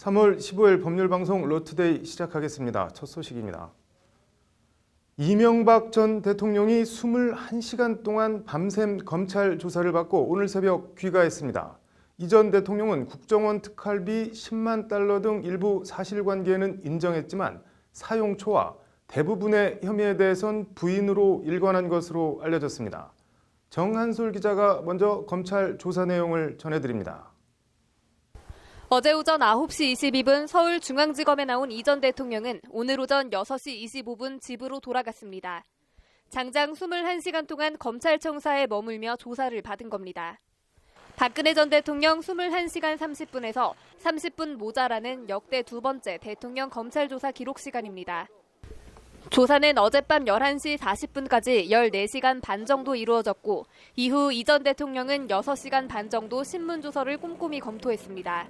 3월 15일 법률방송 로투데이 시작하겠습니다. 첫 소식입니다. 이명박 전 대통령이 21시간 동안 밤샘 검찰 조사를 받고 오늘 새벽 귀가했습니다. 이 전 대통령은 국정원 특활비 10만 달러 등 일부 사실관계는 인정했지만 사용 초와 대부분의 혐의에 대해선 부인으로 일관한 것으로 알려졌습니다. 정한솔 기자가 먼저 검찰 조사 내용을 전해드립니다. 어제 오전 9시 22분 서울중앙지검에 나온 이 전 대통령은 오늘 오전 6시 25분 집으로 돌아갔습니다. 장장 21시간 동안 검찰청사에 머물며 조사를 받은 겁니다. 박근혜 전 대통령 21시간 30분에서 30분 모자라는 역대 두 번째 대통령 검찰 조사 기록 시간입니다. 조사는 어젯밤 11시 40분까지 14시간 반 정도 이루어졌고 이후 이 전 대통령은 6시간 반 정도 신문조서를 꼼꼼히 검토했습니다.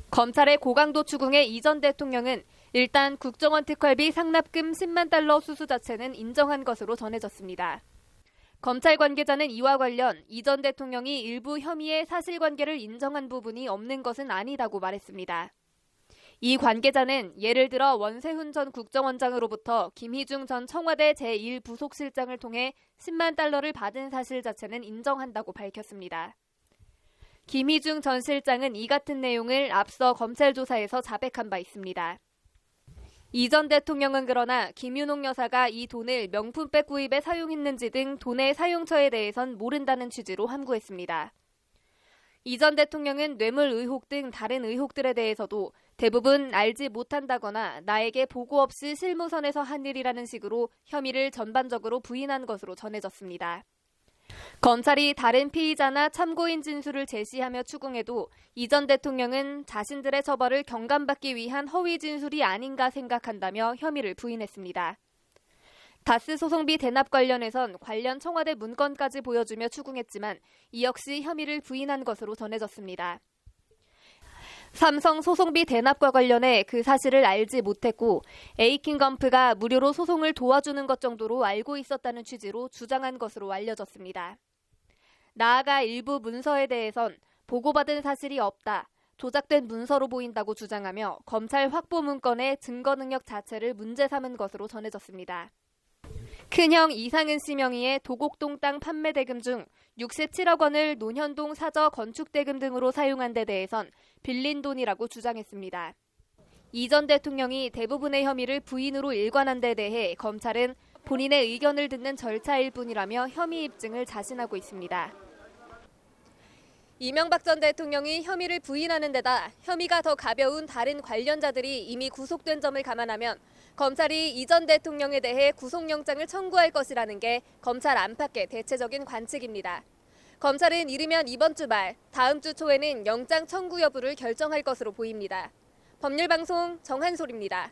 검찰의 고강도 추궁에 이 전 대통령은 일단 국정원 특활비 상납금 10만 달러 수수 자체는 인정한 것으로 전해졌습니다. 검찰 관계자는 이와 관련 이 전 대통령이 일부 혐의의 사실관계를 인정한 부분이 없는 것은 아니다고 말했습니다. 이 관계자는 예를 들어 원세훈 전 국정원장으로부터 김희중 전 청와대 제1부속실장을 통해 10만 달러를 받은 사실 자체는 인정한다고 밝혔습니다. 김희중 전 실장은 이 같은 내용을 앞서 검찰 조사에서 자백한 바 있습니다. 이 전 대통령은 그러나 김윤옥 여사가 이 돈을 명품백 구입에 사용했는지 등 돈의 사용처에 대해선 모른다는 취지로 함구했습니다. 이 전 대통령은 뇌물 의혹 등 다른 의혹들에 대해서도 대부분 알지 못한다거나 나에게 보고 없이 실무선에서 한 일이라는 식으로 혐의를 전반적으로 부인한 것으로 전해졌습니다. 검찰이 다른 피의자나 참고인 진술을 제시하며 추궁해도 이 전 대통령은 자신들의 처벌을 경감받기 위한 허위 진술이 아닌가 생각한다며 혐의를 부인했습니다. 다스 소송비 대납 관련해선 관련 청와대 문건까지 보여주며 추궁했지만 이 역시 혐의를 부인한 것으로 전해졌습니다. 삼성 소송비 대납과 관련해 그 사실을 알지 못했고 에이킹검프가 무료로 소송을 도와주는 것 정도로 알고 있었다는 취지로 주장한 것으로 알려졌습니다. 나아가 일부 문서에 대해선 보고받은 사실이 없다, 조작된 문서로 보인다고 주장하며 검찰 확보 문건의 증거 능력 자체를 문제 삼은 것으로 전해졌습니다. 큰형 이상은 씨 명의의 도곡동 땅 판매 대금 중 67억 원을 논현동 사저 건축 대금 등으로 사용한 데 대해선 빌린 돈이라고 주장했습니다. 이 전 대통령이 대부분의 혐의를 부인으로 일관한 데 대해 검찰은 본인의 의견을 듣는 절차일 뿐이라며 혐의 입증을 자신하고 있습니다. 이명박 전 대통령이 혐의를 부인하는 데다 혐의가 더 가벼운 다른 관련자들이 이미 구속된 점을 감안하면 검찰이 이 전 대통령에 대해 구속영장을 청구할 것이라는 게 검찰 안팎의 대체적인 관측입니다. 검찰은 이르면 이번 주 말, 다음 주 초에는 영장 청구 여부를 결정할 것으로 보입니다. 법률방송 정한솔입니다.